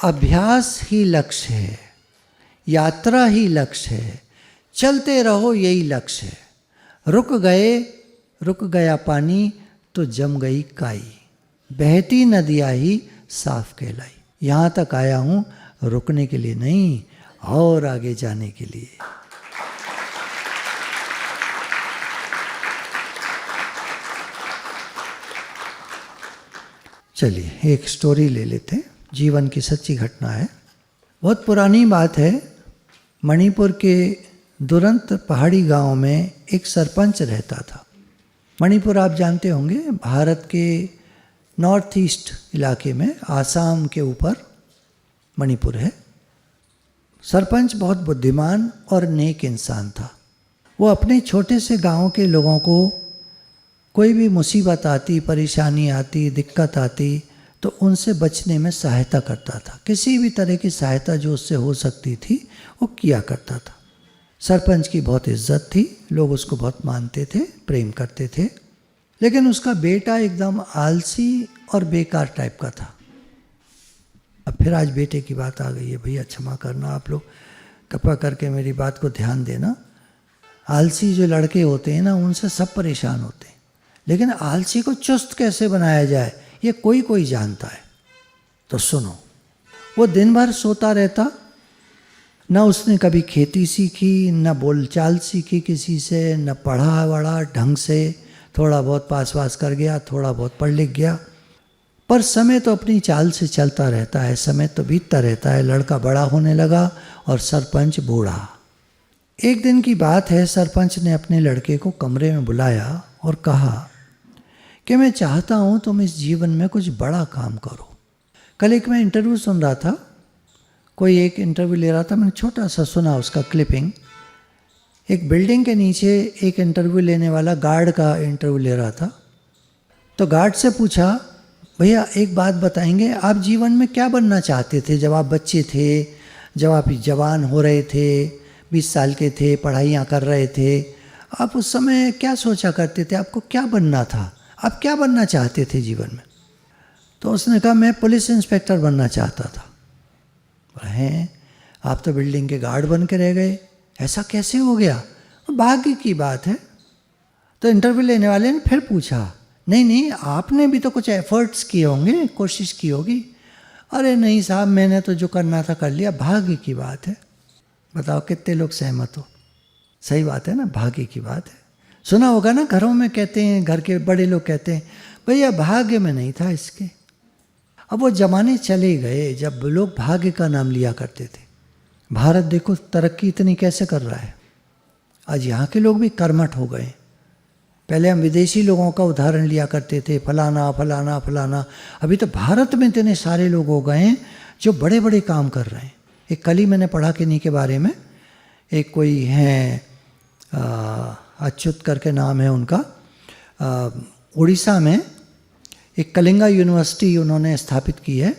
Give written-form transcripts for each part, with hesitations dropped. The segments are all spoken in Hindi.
अभ्यास ही लक्ष्य है, यात्रा ही लक्ष्य है, चलते रहो यही लक्ष्य है। रुक गया पानी तो जम गई काई, बहती नदियाँ ही साफ कहलाई। यहाँ तक आया हूँ रुकने के लिए नहीं, और आगे जाने के लिए। चलिए एक स्टोरी ले लेते हैं, जीवन की सच्ची घटना है। बहुत पुरानी बात है। मणिपुर के दुरंत पहाड़ी गांव में एक सरपंच रहता था। मणिपुर आप जानते होंगे, भारत के नॉर्थ ईस्ट इलाके में, आसाम के ऊपर मणिपुर है। सरपंच बहुत बुद्धिमान और नेक इंसान था। वो अपने छोटे से गांव के लोगों को कोई भी मुसीबत आती, परेशानी आती, दिक्कत आती तो उनसे बचने में सहायता करता था। किसी भी तरह की सहायता जो उससे हो सकती थी वो किया करता था। सरपंच की बहुत इज्जत थी, लोग उसको बहुत मानते थे, प्रेम करते थे। लेकिन उसका बेटा एकदम आलसी और बेकार टाइप का था। अब फिर आज बेटे की बात आ गई है। भैया क्षमा करना, आप लोग कृपा करके मेरी बात को ध्यान देना। आलसी जो लड़के होते हैं ना, उनसे सब परेशान होते हैं, लेकिन आलसी को चुस्त कैसे बनाया जाए ये कोई कोई जानता है। तो सुनो, वो दिन भर सोता रहता, ना उसने कभी खेती सीखी, न बोलचाल सीखी किसी से, न पढ़ा वढ़ा ढंग से। थोड़ा बहुत पास वास कर गया, थोड़ा बहुत पढ़ लिख गया, पर समय तो अपनी चाल से चलता रहता है। समय तो बीतता रहता है। लड़का बड़ा होने लगा और सरपंच बूढ़ा। एक दिन की बात है, सरपंच ने अपने लड़के को कमरे में बुलाया और कहा कि मैं चाहता हूँ तुम इस जीवन में कुछ बड़ा काम करो। कल एक मैं इंटरव्यू सुन रहा था, कोई एक इंटरव्यू ले रहा था, मैंने छोटा सा सुना उसका क्लिपिंग। एक बिल्डिंग के नीचे एक इंटरव्यू लेने वाला गार्ड का इंटरव्यू ले रहा था। तो गार्ड से पूछा, भैया एक बात बताएंगे, आप जीवन में क्या बनना चाहते थे जब आप बच्चे थे, जब आप जवान हो रहे थे, 20 साल के थे, पढ़ाइयाँ कर रहे थे, आप उस समय क्या सोचा करते थे, आपको क्या बनना था, आप क्या बनना चाहते थे जीवन में? तो उसने कहा मैं पुलिस इंस्पेक्टर बनना चाहता था। हैं, आप तो बिल्डिंग के गार्ड बन के रह गए, ऐसा कैसे हो गया? भाग्य की बात है। तो इंटरव्यू लेने वाले ने फिर पूछा, नहीं आपने भी तो कुछ एफर्ट्स किए होंगे, कोशिश की होगी। अरे नहीं साहब, मैंने तो जो करना था कर लिया, भाग्य की बात है। बताओ कितने लोग सहमत हो? सही बात है ना, भाग्य की बात है। सुना होगा ना, घरों में कहते हैं, घर के बड़े लोग कहते हैं, भैया भाग्य में नहीं था इसके। अब वो जमाने चले गए जब लोग भाग्य का नाम लिया करते थे। भारत देखो तरक्की इतनी कैसे कर रहा है। आज यहाँ के लोग भी कर्मठ हो गए। पहले हम विदेशी लोगों का उदाहरण लिया करते थे, फलाना फलाना फलाना। अभी तो भारत में इतने सारे लोग हो गए हैं जो बड़े बड़े काम कर रहे हैं। एक कल ही मैंने पढ़ा किन्हीं के बारे में, एक कोई हैं अच्युत करके नाम है उनका, उड़ीसा में एक कलिंगा यूनिवर्सिटी उन्होंने स्थापित की है।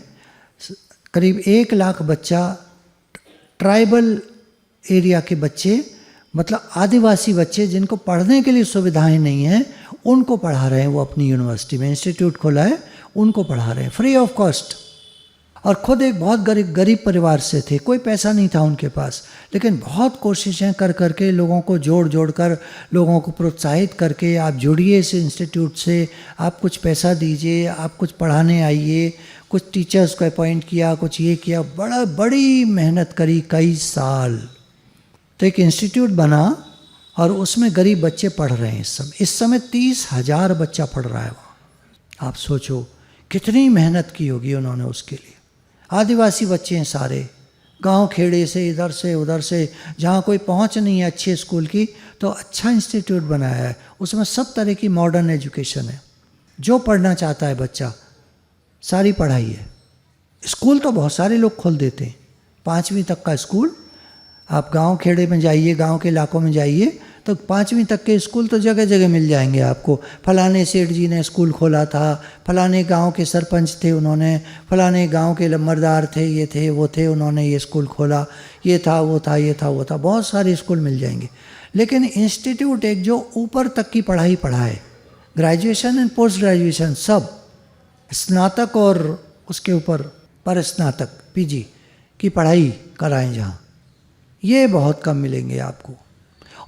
करीब 1 लाख बच्चा, ट्राइबल एरिया के बच्चे, मतलब आदिवासी बच्चे जिनको पढ़ने के लिए सुविधाएं नहीं हैं, उनको पढ़ा रहे हैं। वो अपनी यूनिवर्सिटी में इंस्टीट्यूट खोला है, उनको पढ़ा रहे हैं फ्री ऑफ कॉस्ट। और ख़ुद एक बहुत गरीब परिवार से थे, कोई पैसा नहीं था उनके पास, लेकिन बहुत कोशिशें कर करके लोगों को जोड़ कर, लोगों को प्रोत्साहित करके, आप जुड़िए इस इंस्टीट्यूट से, आप कुछ पैसा दीजिए, आप कुछ पढ़ाने आइए, कुछ टीचर्स को अपॉइंट किया, कुछ ये किया, बड़ी मेहनत करी, कई साल। तो एक इंस्टीट्यूट बना और उसमें गरीब बच्चे पढ़ रहे हैं। इस समय 30,000 बच्चा पढ़ रहा है वहाँ। आप सोचो कितनी मेहनत की होगी उन्होंने उसके लिए। आदिवासी बच्चे हैं सारे, गांव खेड़े से, इधर से उधर से, जहाँ कोई पहुँच नहीं है अच्छे स्कूल की, तो अच्छा इंस्टीट्यूट बनाया है। उसमें सब तरह की मॉडर्न एजुकेशन है, जो पढ़ना चाहता है बच्चा सारी पढ़ाई है। स्कूल तो बहुत सारे लोग खोल देते हैं, 5वीं तक का स्कूल। आप गांव खेड़े में जाइए, गांव के इलाकों में जाइए तो 5वीं तक के स्कूल तो जगह जगह मिल जाएंगे आपको। फलाने सेठ जी ने स्कूल खोला था, फलाने गांव के सरपंच थे उन्होंने, फलाने गांव के लम्बरदार थे, ये थे वो थे, उन्होंने ये स्कूल खोला, ये था वो था, ये था वो था, बहुत सारे स्कूल मिल जाएंगे। लेकिन इंस्टीट्यूट एक जो ऊपर तक की पढ़ाई पढ़ाए, ग्रेजुएशन एंड पोस्ट ग्रेजुएशन सब, स्नातक और उसके ऊपर पर स्नातक पीजी की पढ़ाई कराएं जहाँ, ये बहुत कम मिलेंगे आपको।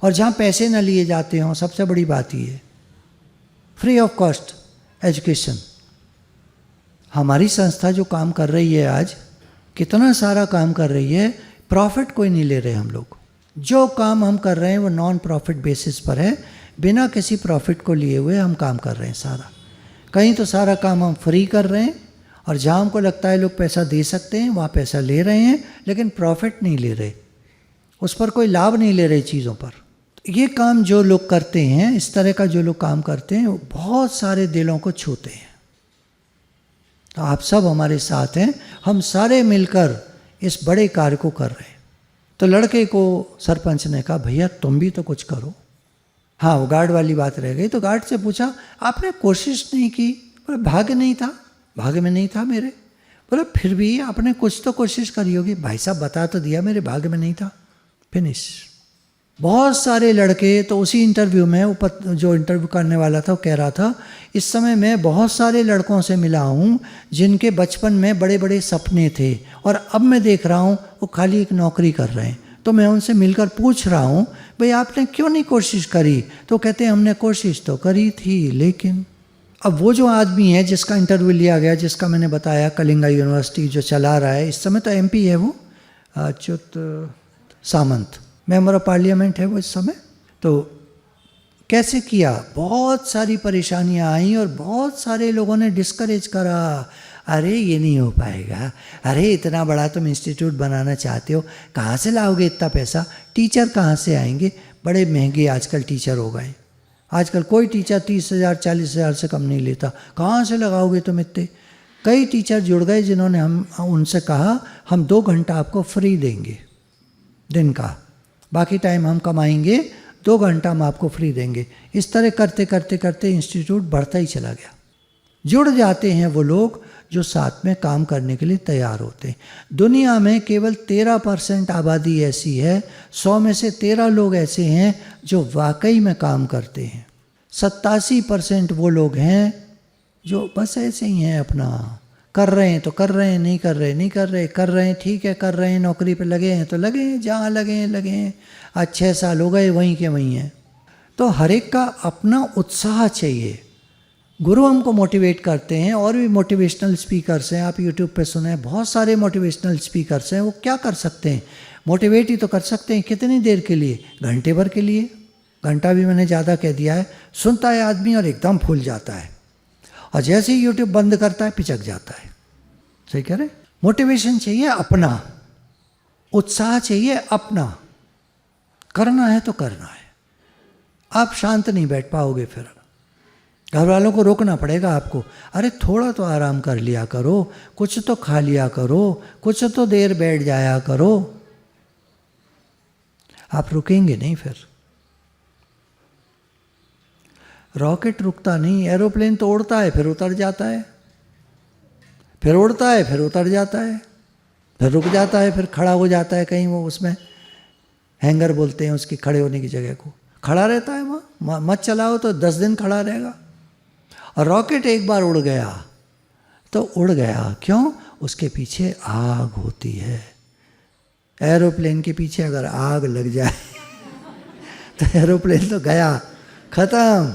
और जहाँ पैसे न लिए जाते हों, सबसे बड़ी बात ये, फ्री ऑफ कॉस्ट एजुकेशन। हमारी संस्था जो काम कर रही है आज, कितना सारा काम कर रही है, प्रॉफिट कोई नहीं ले रहे हम लोग। जो काम हम कर रहे हैं वो नॉन प्रॉफिट बेसिस पर है, बिना किसी प्रॉफिट को लिए हुए हम काम कर रहे हैं सारा। कहीं तो सारा काम हम फ्री कर रहे हैं, और जहाँ हमको लगता है लोग पैसा दे सकते हैं वहाँ पैसा ले रहे हैं, लेकिन प्रॉफिट नहीं ले रहे, उस पर कोई लाभ नहीं ले रहे चीज़ों पर। ये काम जो लोग करते हैं, इस तरह का जो लोग काम करते हैं, वो बहुत सारे दिलों को छूते हैं। तो आप सब हमारे साथ हैं, हम सारे मिलकर इस बड़े कार्य को कर रहे हैं। तो लड़के को सरपंच ने कहा, भैया तुम भी तो कुछ करो। हाँ, वो गार्ड वाली बात रह गई, तो गार्ड से पूछा, आपने कोशिश नहीं की? बोले भाग्य नहीं था, भाग्य में नहीं था मेरे। बोले फिर भी आपने कुछ तो कोशिश करी होगी। भाई साहब बता तो दिया, मेरे भाग्य में नहीं था। फिनिश। बहुत सारे लड़के तो उसी इंटरव्यू में, जो इंटरव्यू करने वाला था वो कह रहा था, इस समय मैं बहुत सारे लड़कों से मिला हूँ जिनके बचपन में बड़े बड़े सपने थे, और अब मैं देख रहा हूँ वो खाली एक नौकरी कर रहे हैं। तो मैं उनसे मिलकर पूछ रहा हूँ, भाई आपने क्यों नहीं कोशिश करी? तो कहते हैं हमने कोशिश तो करी थी, लेकिन। अब वो जो आदमी है जिसका इंटरव्यू लिया गया, जिसका मैंने बताया कलिंगा यूनिवर्सिटी जो चला रहा है, इस समय तो MP है वो, अच्युत सामंत, मेंबर ऑफ पार्लियामेंट है वो इस समय। तो कैसे किया? बहुत सारी परेशानियां आई और बहुत सारे लोगों ने डिस्करेज करा, अरे ये नहीं हो पाएगा, अरे इतना बड़ा तुम इंस्टीट्यूट बनाना चाहते हो, कहाँ से लाओगे इतना पैसा? टीचर कहाँ से आएंगे? बड़े महंगे आजकल टीचर हो गए। आजकल कोई टीचर 30,000 40,000 से कम नहीं लेता, कहाँ से लगाओगे तुम इतने? कई टीचर जुड़ गए जिन्होंने हम उनसे कहा, हम 2 घंटा आपको फ्री देंगे दिन का, बाकी टाइम हम कमाएंगे, 2 घंटा हम आपको फ्री देंगे। इस तरह करते करते करते इंस्टीट्यूट बढ़ता ही चला गया। जुड़ जाते हैं वो लोग जो साथ में काम करने के लिए तैयार होते हैं। दुनिया में केवल 13% आबादी ऐसी है, 100 में से 13 लोग ऐसे हैं जो वाकई में काम करते हैं। 87% वो लोग हैं जो बस ऐसे ही हैं, अपना कर रहे हैं तो कर रहे हैं, नहीं कर रहे नहीं कर रहे, कर रहे हैं ठीक है, कर रहे हैं, नौकरी पे लगे हैं तो लगे हैं, जहाँ लगे हैं लगे हैं, आज 6 साल हो गए वहीं के वहीं हैं। तो हर एक का अपना उत्साह चाहिए। गुरु हमको मोटिवेट करते हैं, और भी मोटिवेशनल स्पीकर्स हैं, आप यूट्यूब पे सुने, बहुत सारे मोटिवेशनल स्पीकर्स हैं। वो क्या कर सकते हैं? मोटिवेट ही तो कर सकते हैं। कितनी देर के लिए? घंटे भर के लिए। घंटा भी मैंने ज़्यादा कह दिया है। सुनता है आदमी और एकदम फूल जाता है, और जैसे ही यूट्यूब बंद करता है पिचक जाता है। सही कह रहे? मोटिवेशन चाहिए अपना, उत्साह चाहिए अपना, करना है तो करना है। आप शांत नहीं बैठ पाओगे, फिर घर वालों को रोकना पड़ेगा आपको, अरे थोड़ा तो आराम कर लिया करो, कुछ तो खा लिया करो, कुछ तो देर बैठ जाया करो। आप रुकेंगे नहीं फिर। रॉकेट रुकता नहीं, एरोप्लेन तो उड़ता है फिर उतर जाता है, फिर उड़ता है फिर उतर जाता है, फिर रुक जाता है, फिर खड़ा हो जाता है कहीं, वो उसमें हैंगर बोलते हैं उसकी खड़े होने की जगह को, खड़ा रहता है वहाँ। मत चलाओ तो 10 दिन खड़ा रहेगा। और रॉकेट एक बार उड़ गया तो उड़ गया, क्यों? उसके पीछे आग होती है। एरोप्लेन के पीछे अगर आग लग जाए तो एरोप्लेन तो गया, खत्म।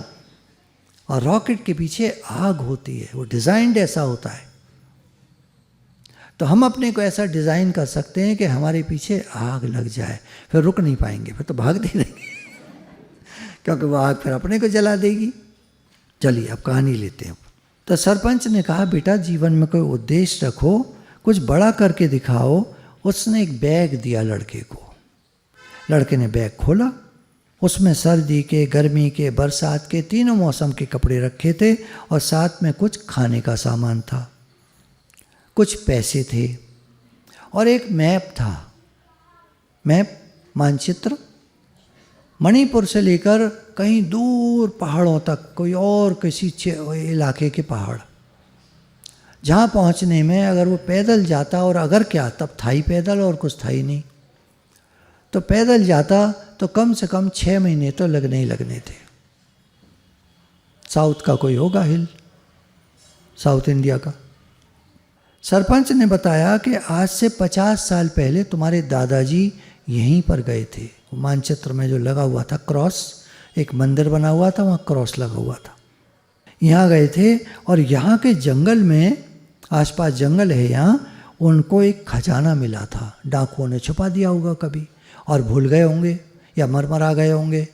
और रॉकेट के पीछे आग होती है, वो डिज़ाइंड ऐसा होता है। तो हम अपने को ऐसा डिज़ाइन कर सकते हैं कि हमारे पीछे आग लग जाए, फिर रुक नहीं पाएंगे, फिर तो भागते रहेंगे क्योंकि वो आग फिर अपने को जला देगी। चलिए अब कहानी लेते हैं। तो सरपंच ने कहा, बेटा जीवन में कोई उद्देश्य रखो, कुछ बड़ा करके दिखाओ। उसने एक बैग दिया लड़के को। लड़के ने बैग खोला, उसमें सर्दी के, गर्मी के, बरसात के, तीनों मौसम के कपड़े रखे थे, और साथ में कुछ खाने का सामान था, कुछ पैसे थे, और एक मैप था। मैप, मानचित्र, मणिपुर से लेकर कहीं दूर पहाड़ों तक, कोई और किसी इलाके के पहाड़, जहाँ पहुँचने में अगर वो पैदल जाता, और अगर क्या तब था ही पैदल और कुछ था ही नहीं, तो पैदल जाता तो कम से कम 6 महीने तो लगने ही लगने थे। साउथ का कोई होगा हिल, साउथ इंडिया का, सरपंच ने बताया कि आज से 50 साल पहले तुम्हारे दादाजी यहीं पर गए थे। मानचित्र में जो लगा हुआ था क्रॉस, एक मंदिर बना हुआ था, वहाँ क्रॉस लगा हुआ था। यहाँ गए थे और यहाँ के जंगल में, आसपास जंगल है यहाँ, उनको एक खजाना मिला था। डाकुओं ने छुपा दिया होगा कभी और भूल गए होंगे या मरमरा गए होंगे।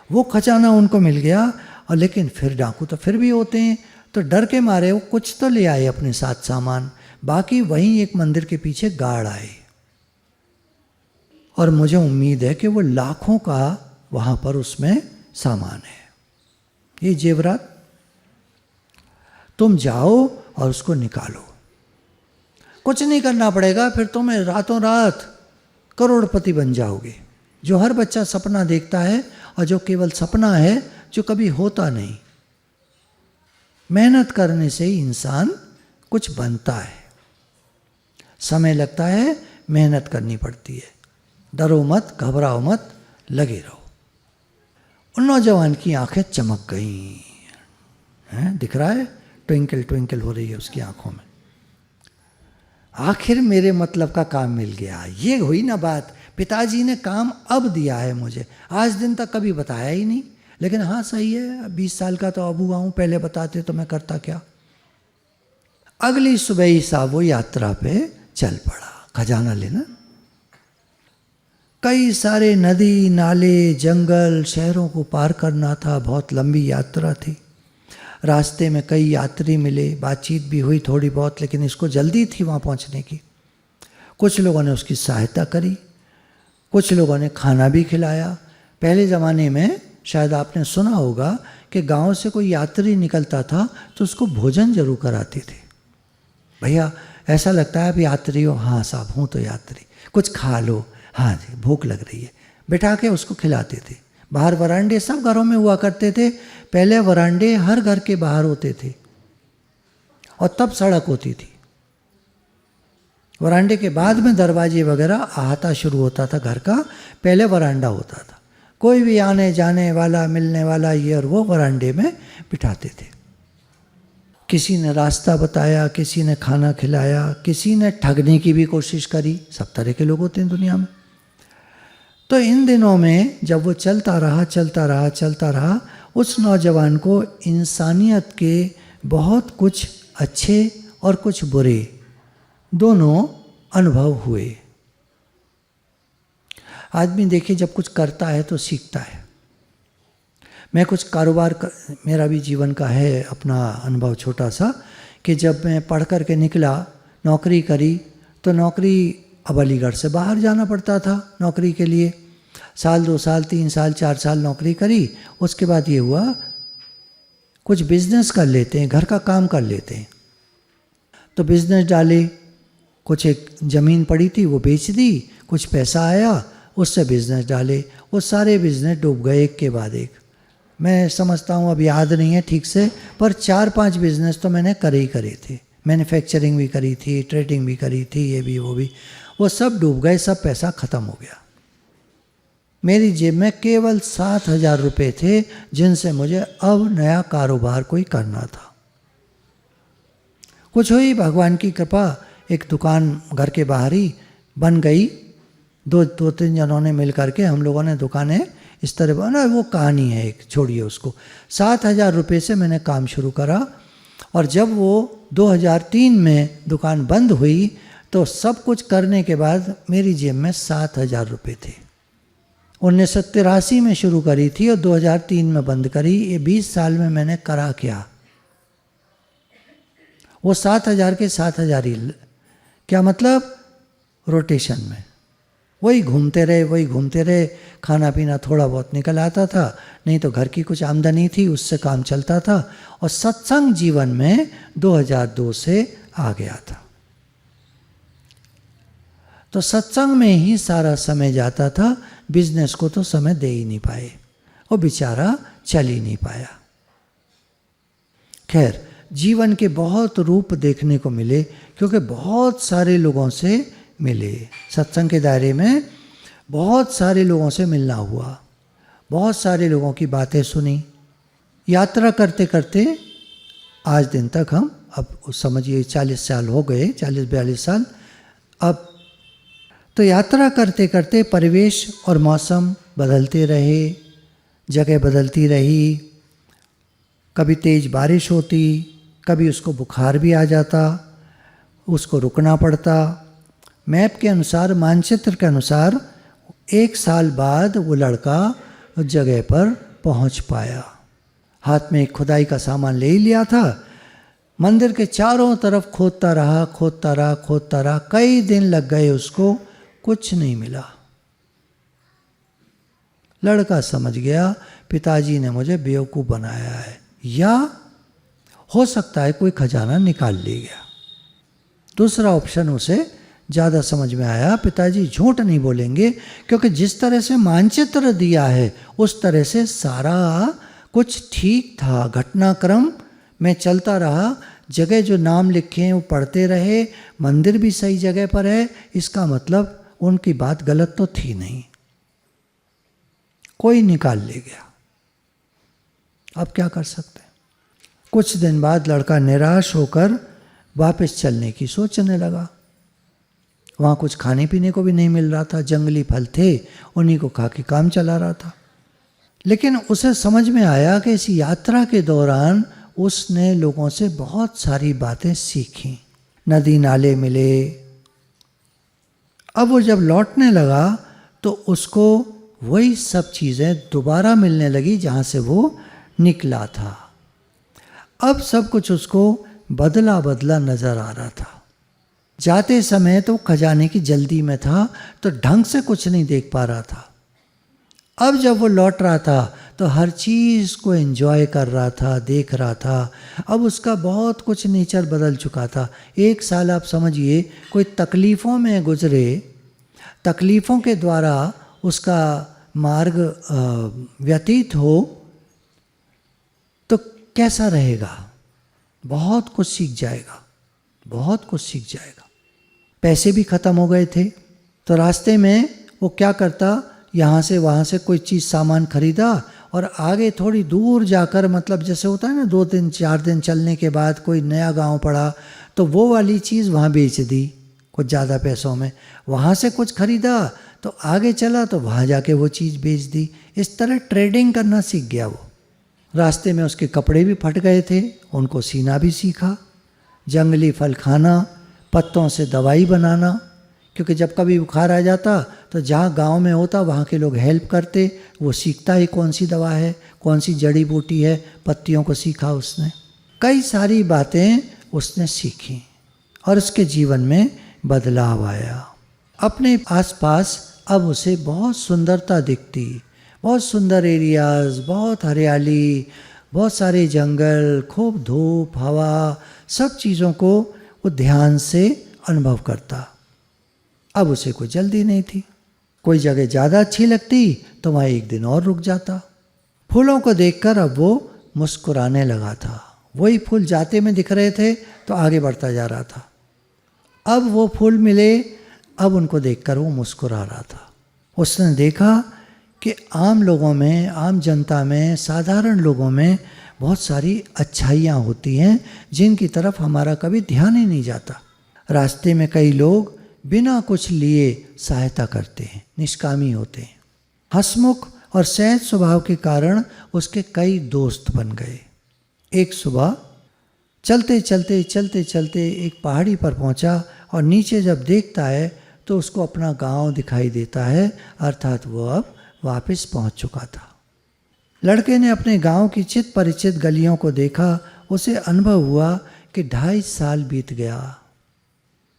वो खजाना उनको मिल गया, और लेकिन फिर डाकू तो फिर भी होते हैं, तो डर के मारे वो कुछ तो ले आए अपने साथ सामान, बाकी वहीं एक मंदिर के पीछे गाड़ आए। और मुझे उम्मीद है कि वो लाखों का वहाँ पर उसमें सामान है। ये जेवरात तुम जाओ और उसको निकालो, कुछ नहीं करना पड़ेगा, फिर तुम्हें रातों रात करोड़पति बन जाओगे। जो हर बच्चा सपना देखता है, और जो केवल सपना है, जो कभी होता नहीं। मेहनत करने से ही इंसान कुछ बनता है। समय लगता है, मेहनत करनी पड़ती है। डरो मत, घबराओ मत, लगे रहो। उन नौजवान की आंखें चमक गई हैं, दिख रहा है, ट्विंकल ट्विंकल हो रही है उसकी आंखों में। आखिर मेरे मतलब का काम मिल गया। ये हुई ना बात, पिताजी ने काम अब दिया है मुझे, आज दिन तक कभी बताया ही नहीं। लेकिन हाँ सही है, 20 साल का तो अब हुआ हूँ, पहले बताते तो मैं करता क्या। अगली सुबह ही साहब वो यात्रा पे चल पड़ा खजाना लेना। कई सारे नदी नाले जंगल शहरों को पार करना था, बहुत लंबी यात्रा थी। रास्ते में कई यात्री मिले, बातचीत भी हुई थोड़ी बहुत, लेकिन इसको जल्दी थी वहाँ पहुँचने की। कुछ लोगों ने उसकी सहायता करी, कुछ लोगों ने खाना भी खिलाया। पहले ज़माने में शायद आपने सुना होगा कि गांव से कोई यात्री निकलता था तो उसको भोजन जरूर कराते थे। भैया ऐसा लगता है अब यात्री हो, हाँ साहब हूँ तो यात्री, कुछ खा लो, हाँ जी भूख लग रही है, बिठा के उसको खिलाते थे। बाहर वरांडे सब घरों में हुआ करते थे। पहले वरांडे हर घर के बाहर होते थे और तब सड़क होती थी। वरांडे के बाद में दरवाजे वगैरह अहाता शुरू होता था घर का, पहले वरांडा होता था। कोई भी आने जाने वाला मिलने वाला ये और वो वरांडे में बिठाते थे। किसी ने रास्ता बताया, किसी ने खाना खिलाया, किसी ने ठगने की भी कोशिश करी। सब तरह के लोग होते हैं दुनिया में। तो इन दिनों में जब वो चलता रहा, उस नौजवान को इंसानियत के बहुत कुछ अच्छे और कुछ बुरे दोनों अनुभव हुए। आदमी देखिए जब कुछ करता है तो सीखता है। मैं कुछ कारोबार मेरा भी जीवन का है अपना अनुभव छोटा सा, कि जब मैं पढ़ कर के निकला, नौकरी करी, तो नौकरी अब अलीगढ़ से बाहर जाना पड़ता था नौकरी के लिए। साल 2 साल 3 साल 4 साल नौकरी करी। उसके बाद ये हुआ कुछ बिजनेस कर लेते हैं, घर का काम कर लेते हैं। तो बिजनेस डाले, कुछ एक ज़मीन पड़ी थी वो बेच दी, कुछ पैसा आया उससे बिजनेस डाले। वो सारे बिजनेस डूब गए एक के बाद एक। मैं समझता हूँ अब याद नहीं है ठीक से, पर 4-5 बिजनेस तो मैंने करे थे। मैन्युफैक्चरिंग भी करी थी, ट्रेडिंग भी करी थी, ये भी वो भी। वो सब डूब गए, सब पैसा ख़त्म हो गया। मेरी जेब में केवल 7,000 रुपये थे, जिनसे मुझे अब नया कारोबार कोई करना था। कुछ हुई भगवान की कृपा, एक दुकान घर के बाहर ही बन गई। 2-3 जनों ने मिल करके हम लोगों ने दुकानें इस तरह बना। वो कहानी है एक, छोड़िए उसको। 7,000 रुपये से मैंने काम शुरू करा, और जब वो 2003 में दुकान बंद हुई तो सब कुछ करने के बाद मेरी जेब में 7,000 रुपये थे। 1983 में शुरू करी थी और 2003 में बंद करी। ये 20 साल में मैंने करा क्या? वो 7,000 के 7,000 ही, क्या मतलब रोटेशन में वही घूमते रहे। खाना पीना थोड़ा बहुत निकल आता था, नहीं तो घर की कुछ आमदनी थी उससे काम चलता था। और सत्संग जीवन में 2002 से आ गया था, तो सत्संग में ही सारा समय जाता था। बिजनेस को तो समय दे ही नहीं पाए, वो बेचारा चल ही नहीं पाया। खैर जीवन के बहुत रूप देखने को मिले, क्योंकि बहुत सारे लोगों से मिले। सत्संग के दायरे में बहुत सारे लोगों से मिलना हुआ, बहुत सारे लोगों की बातें सुनी। यात्रा करते करते आज दिन तक हम अब समझिए 40 साल हो गए, 40-42 साल। अब तो यात्रा करते करते परिवेश और मौसम बदलते रहे, जगह बदलती रही, कभी तेज़ बारिश होती, कभी उसको बुखार भी आ जाता, उसको रुकना पड़ता। मैप के अनुसार, मानचित्र के अनुसार 1 साल बाद वो लड़का उस जगह पर पहुंच पाया। हाथ में एक खुदाई का सामान ले ही लिया था। मंदिर के चारों तरफ खोदता रहा, कई दिन लग गए उसको, कुछ नहीं मिला। लड़का समझ गया पिताजी ने मुझे बेवकूफ़ बनाया है, या हो सकता है कोई खजाना निकाल ले गया। दूसरा ऑप्शन उसे ज़्यादा समझ में आया, पिताजी झूठ नहीं बोलेंगे, क्योंकि जिस तरह से मानचित्र दिया है उस तरह से सारा कुछ ठीक था, घटनाक्रम में चलता रहा, जगह जो नाम लिखे हैं वो पढ़ते रहे, मंदिर भी सही जगह पर है, इसका मतलब उनकी बात गलत तो थी नहीं। कोई निकाल ले गया, अब क्या कर सकते हैं। कुछ दिन बाद लड़का निराश होकर वापस चलने की सोचने लगा। वहाँ कुछ खाने पीने को भी नहीं मिल रहा था, जंगली फल थे, उन्हीं को खा के काम चला रहा था। लेकिन उसे समझ में आया कि इस यात्रा के दौरान उसने लोगों से बहुत सारी बातें सीखी, नदी नाले मिले। अब वो जब लौटने लगा तो उसको वही सब चीज़ें दोबारा मिलने लगी जहाँ से वो निकला था। अब सब कुछ उसको बदला बदला नज़र आ रहा था। जाते समय तो खजाने की जल्दी में था, तो ढंग से कुछ नहीं देख पा रहा था। अब जब वो लौट रहा था तो हर चीज़ को एंजॉय कर रहा था, देख रहा था। अब उसका बहुत कुछ नेचर बदल चुका था। 1 साल आप समझिए कोई तकलीफ़ों में गुजरे, तकलीफ़ों के द्वारा उसका मार्ग व्यतीत हो तो कैसा रहेगा। बहुत कुछ सीख जाएगा, बहुत कुछ सीख जाएगा। पैसे भी ख़त्म हो गए थे, तो रास्ते में वो क्या करता, यहाँ से वहाँ से कोई चीज़ सामान खरीदा और आगे थोड़ी दूर जाकर, मतलब जैसे होता है ना 2 दिन 4 दिन चलने के बाद कोई नया गांव पड़ा तो वो वाली चीज़ वहाँ बेच दी कुछ ज़्यादा पैसों में। वहाँ से कुछ खरीदा तो आगे चला तो वहाँ जाके वो चीज़ बेच दी। इस तरह ट्रेडिंग करना सीख गया वो। रास्ते में उसके कपड़े भी फट गए थे, उनको सीना भी सीखा। जंगली फल खाना, पत्तों से दवाई बनाना, क्योंकि जब कभी बुखार आ जाता तो जहाँ गांव में होता वहाँ के लोग हेल्प करते, वो सीखता ही कौन सी दवा है, कौन सी जड़ी बूटी है, पत्तियों को सीखा उसने। कई सारी बातें उसने सीखी और उसके जीवन में बदलाव आया। अपने आसपास अब उसे बहुत सुंदरता दिखती, बहुत सुंदर एरियाज़, बहुत हरियाली, बहुत सारे जंगल, खूब धूप, हवा, सब चीज़ों को वो ध्यान से अनुभव करता। अब उसे कोई जल्दी नहीं थी। कोई जगह ज़्यादा अच्छी लगती तो वहाँ 1 दिन और रुक जाता। फूलों को देखकर अब वो मुस्कुराने लगा था। वही फूल जाते में दिख रहे थे तो आगे बढ़ता जा रहा था। अब वो फूल मिले, अब उनको देखकर वो मुस्कुरा रहा था। उसने देखा कि आम लोगों में, आम जनता में, साधारण लोगों में बहुत सारी अच्छाइयाँ होती हैं जिनकी तरफ हमारा कभी ध्यान ही नहीं जाता। रास्ते में कई लोग बिना कुछ लिए सहायता करते हैं, निष्कामी होते हैं। हंसमुख और सहज स्वभाव के कारण उसके कई दोस्त बन गए। एक सुबह चलते चलते एक पहाड़ी पर पहुंचा और नीचे जब देखता है तो उसको अपना गांव दिखाई देता है, अर्थात वो अब वापस पहुंच चुका था। लड़के ने अपने गांव की चित परिचित गलियों को देखा। उसे अनुभव हुआ कि 2.5 साल बीत गया।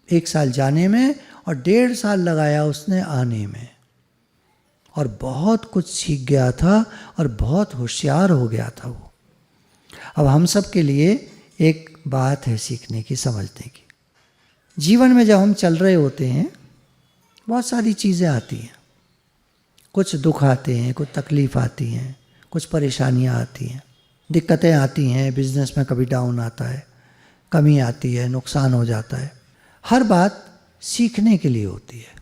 1 साल जाने में और 1.5 साल लगाया उसने आने में, और बहुत कुछ सीख गया था और बहुत होशियार हो गया था वो। अब हम सब के लिए एक बात है सीखने की, समझने की। जीवन में जब हम चल रहे होते हैं बहुत सारी चीज़ें आती हैं, कुछ दुख आते हैं, कुछ तकलीफ़ आती हैं, कुछ परेशानियां आती हैं, दिक्कतें आती हैं। बिजनेस में कभी डाउन आता है, कमी आती है, नुकसान हो जाता है। हर बात सीखने के लिए होती है,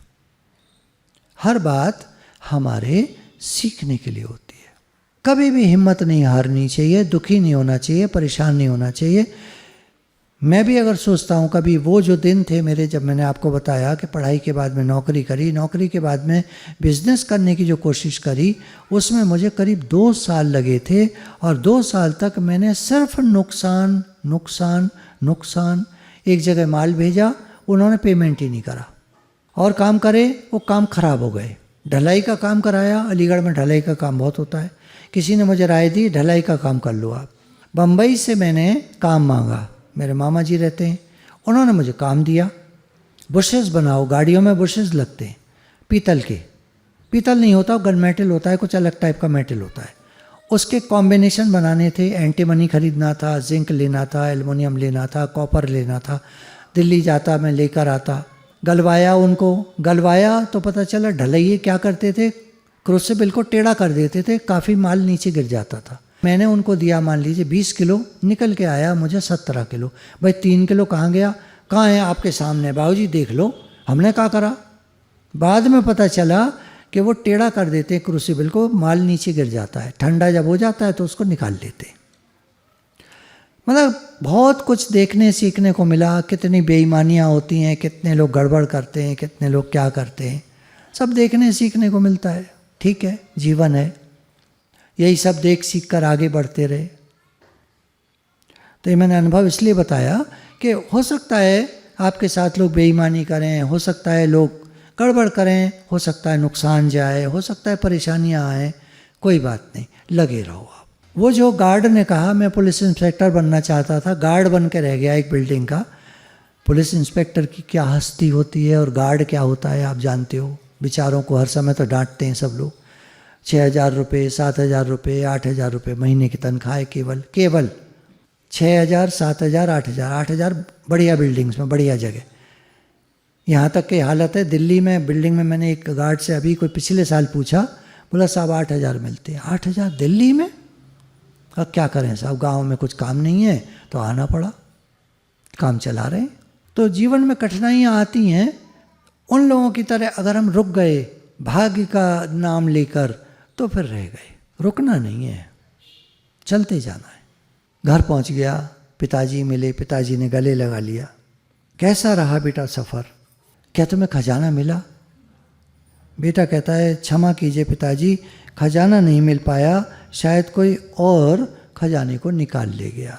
हर बात हमारे सीखने के लिए होती है। कभी भी हिम्मत नहीं हारनी चाहिए, दुखी नहीं होना चाहिए, परेशान नहीं होना चाहिए। मैं भी अगर सोचता हूँ कभी वो जो दिन थे मेरे, जब मैंने आपको बताया कि पढ़ाई के बाद में नौकरी करी, नौकरी के बाद में बिजनेस करने की जो कोशिश करी, उसमें मुझे करीब 2 साल लगे थे और 2 साल तक मैंने सिर्फ नुकसान नुकसान नुकसान। एक जगह माल भेजा, उन्होंने पेमेंट ही नहीं करा, और काम करे वो काम खराब हो गए। ढलाई का काम कराया, अलीगढ़ में ढलाई का काम बहुत होता है, किसी ने मुझे राय दी ढलाई का काम कर लो आप। बम्बई से मैंने काम मांगा, मेरे मामा जी रहते हैं, उन्होंने मुझे काम दिया, बुशेस बनाओ, गाड़ियों में बुशेस लगते हैं पीतल के, पीतल नहीं होता, गन मेटल होता है, कुछ अलग टाइप का मेटल होता है, उसके कॉम्बिनेशन बनाने थे, एंटीमनी खरीदना था, जिंक लेना था, एल्युमिनियम लेना था, कॉपर लेना था। दिल्ली जाता मैं लेकर आता, गलवाया उनको, गलवाया तो पता चला ढलैये क्या करते थे, क्रूसिबल को टेढ़ा कर देते थे, काफ़ी माल नीचे गिर जाता था। मैंने उनको दिया मान लीजिए 20 किलो, निकल के आया मुझे 17 किलो। भाई 3 किलो कहाँ गया, कहाँ है आपके सामने बाबूजी देख लो। हमने क्या करा, बाद में पता चला कि वो टेढ़ा कर देते हैं क्रूसिबल को, माल नीचे गिर जाता है, ठंडा जब हो जाता है तो उसको निकाल लेते। मतलब बहुत कुछ देखने सीखने को मिला, कितनी बेईमानियाँ होती हैं, कितने लोग गड़बड़ करते हैं, कितने लोग क्या करते हैं, सब देखने सीखने को मिलता है। ठीक है, जीवन है, यही सब देख सीख कर आगे बढ़ते रहे। तो ये मैंने अनुभव इसलिए बताया कि हो सकता है आपके साथ लोग बेईमानी करें, हो सकता है लोग गड़बड़ करें, हो सकता है नुकसान जाए, हो सकता है परेशानियां आए, कोई बात नहीं, लगे रहो आप। वो जो गार्ड ने कहा मैं पुलिस इंस्पेक्टर बनना चाहता था, गार्ड बन के रह गया एक बिल्डिंग का। पुलिस इंस्पेक्टर की क्या हस्ती होती है और गार्ड क्या होता है आप जानते हो। बेचारों को हर समय तो डांटते हैं सब लोग। 6,000 रुपये, 7,000 रुपये, 8,000 रुपये महीने की तनख्वाह है, केवल 6,000, 7,000, 8,000, 8,000 बढ़िया बिल्डिंग्स में, बढ़िया जगह। यहाँ तक की हालत है दिल्ली में बिल्डिंग में, मैंने एक गार्ड से अभी कोई पिछले साल पूछा, बोला साहब 8,000 मिलते हैं। 8,000 दिल्ली में? अब क्या करें साहब, गांव में कुछ काम नहीं है तो आना पड़ा, काम चला रहे हैं। तो जीवन में कठिनाइयाँ आती हैं, उन लोगों की तरह अगर हम रुक गए भाग्य का नाम लेकर तो फिर रह गए। रुकना नहीं है, चलते जाना है। घर पहुंच गया, पिताजी मिले, पिताजी ने गले लगा लिया, कैसा रहा बेटा सफ़र, क्या तुम्हें खजाना मिला? बेटा कहता है क्षमा कीजिए पिताजी, खजाना नहीं मिल पाया, शायद कोई और खजाने को निकाल ले गया।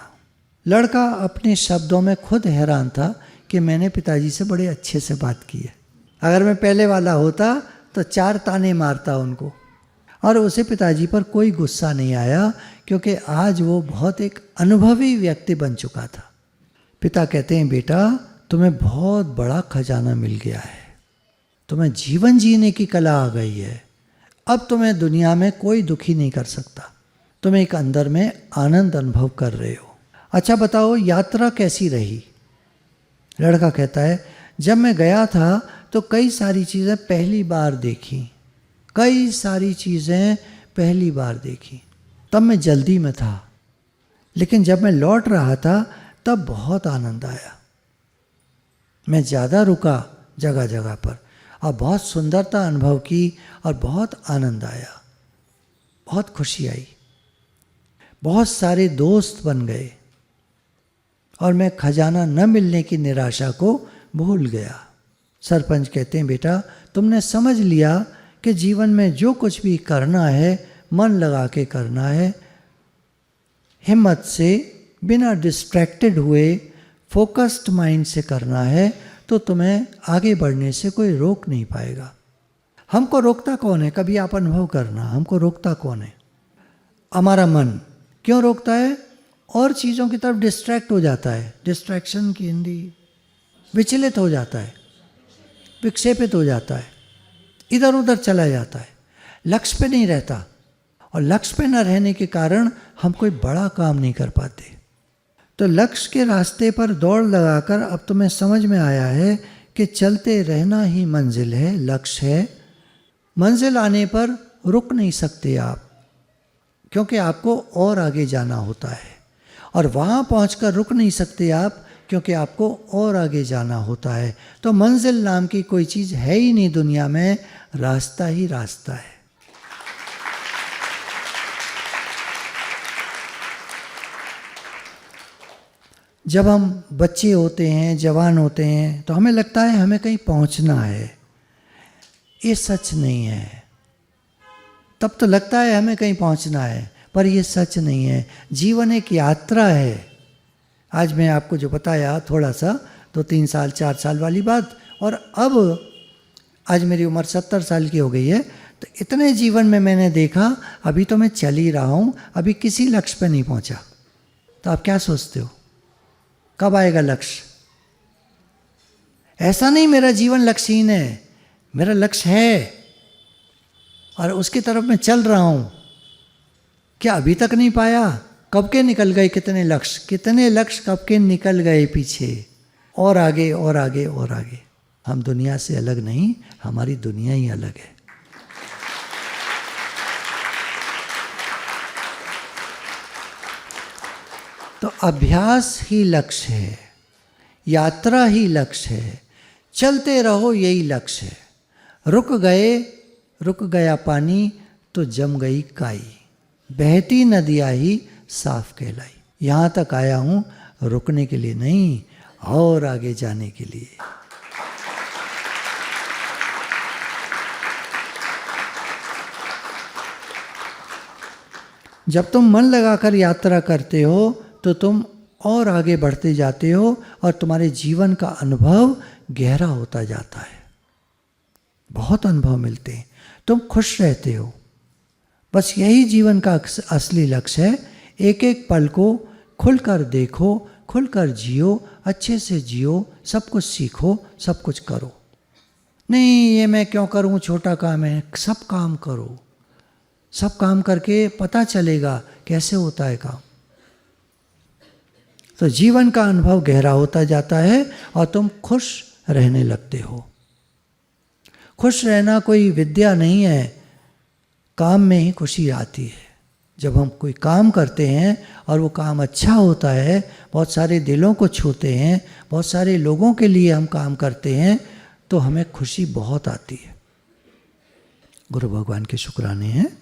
लड़का अपने शब्दों में खुद हैरान था कि मैंने पिताजी से बड़े अच्छे से बात की है। अगर मैं पहले वाला होता तो 4 ताने मारता उनको, और उसे पिताजी पर कोई गुस्सा नहीं आया, क्योंकि आज वो बहुत एक अनुभवी व्यक्ति बन चुका था। पिता कहते हैं बेटा तुम्हें बहुत बड़ा खजाना मिल गया है, तुम्हें जीवन जीने की कला आ गई है, अब तुम्हें दुनिया में कोई दुखी नहीं कर सकता, तुम एक अंदर में आनंद अनुभव कर रहे हो। अच्छा बताओ यात्रा कैसी रही? लड़का कहता है जब मैं गया था तो कई सारी चीज़ें पहली बार देखी, कई सारी चीज़ें पहली बार देखी, तब मैं जल्दी में था, लेकिन जब मैं लौट रहा था तब बहुत आनंद आया। मैं ज़्यादा रुका जगह जगह पर और बहुत सुंदरता अनुभव की और बहुत आनंद आया, बहुत खुशी आई, बहुत सारे दोस्त बन गए और मैं खजाना न मिलने की निराशा को भूल गया। सरपंच कहते हैं बेटा तुमने समझ लिया कि जीवन में जो कुछ भी करना है मन लगा के करना है, हिम्मत से, बिना डिस्ट्रैक्टेड हुए, फोकस्ड माइंड से करना है, तो तुम्हें आगे बढ़ने से कोई रोक नहीं पाएगा। हमको रोकता कौन है? कभी आप अनुभव करना, हमको रोकता कौन है? हमारा मन। क्यों रोकता है? और चीज़ों की तरफ डिस्ट्रैक्ट हो जाता है। डिस्ट्रैक्शन की हिंदी विचलित हो जाता है, विक्षेपित हो जाता है, इधर उधर चला जाता है, लक्ष्य पे नहीं रहता, और लक्ष्य पे न रहने के कारण हम कोई बड़ा काम नहीं कर पाते। तो लक्ष्य के रास्ते पर दौड़ लगाकर अब तुम्हें समझ में आया है कि चलते रहना ही मंजिल है, लक्ष्य है। मंजिल आने पर रुक नहीं सकते आप, क्योंकि आपको और आगे जाना होता है, और वहाँ पहुंचकर रुक नहीं सकते आप, क्योंकि आपको और आगे जाना होता है। तो मंजिल नाम की कोई चीज़ है ही नहीं दुनिया में, रास्ता ही रास्ता है। जब हम बच्चे होते हैं, जवान होते हैं, तो हमें लगता है हमें कहीं पहुंचना है। ये सच नहीं है। तब तो लगता है हमें कहीं पहुंचना है, पर ये सच नहीं है। जीवन एक यात्रा है। आज मैं आपको जो बताया थोड़ा सा, 2-3 साल 4 साल वाली बात, और अब आज मेरी उम्र 70 साल की हो गई है, तो इतने जीवन में मैंने देखा, अभी तो मैं चल ही रहा हूँ, अभी किसी लक्ष्य पे नहीं पहुँचा। तो आप क्या सोचते हो, कब आएगा लक्ष्य? ऐसा नहीं मेरा जीवन लक्ष्यहीन है, मेरा लक्ष्य है और उसकी तरफ मैं चल रहा हूँ। क्या अभी तक नहीं पाया? कब के निकल गए कितने लक्ष्य कब के निकल गए पीछे, और आगे और आगे और आगे। हम दुनिया से अलग नहीं, हमारी दुनिया ही अलग है। तो अभ्यास ही लक्ष्य है, यात्रा ही लक्ष्य है, चलते रहो यही लक्ष्य है। रुक गया पानी तो जम गई काई, बहती नदियाँ ही साफ कहलाई। यहाँ तक आया हूँ रुकने के लिए नहीं, और आगे जाने के लिए। जब तुम मन लगाकर यात्रा करते हो तो तुम और आगे बढ़ते जाते हो और तुम्हारे जीवन का अनुभव गहरा होता जाता है। बहुत अनुभव मिलते हैं, तुम खुश रहते हो। बस यही जीवन का असली लक्ष्य है। एक एक पल को खुलकर देखो, खुलकर जियो, अच्छे से जियो, सब कुछ सीखो, सब कुछ करो। नहीं ये मैं क्यों करूं, छोटा काम है, सब काम करो। सब काम करके पता चलेगा कैसे होता है काम। तो जीवन का अनुभव गहरा होता जाता है और तुम खुश रहने लगते हो। खुश रहना कोई विद्या नहीं है, काम में ही खुशी आती है। जब हम कोई काम करते हैं और वो काम अच्छा होता है, बहुत सारे दिलों को छूते हैं, बहुत सारे लोगों के लिए हम काम करते हैं, तो हमें खुशी बहुत आती है। गुरु भगवान के शुक्राने हैं।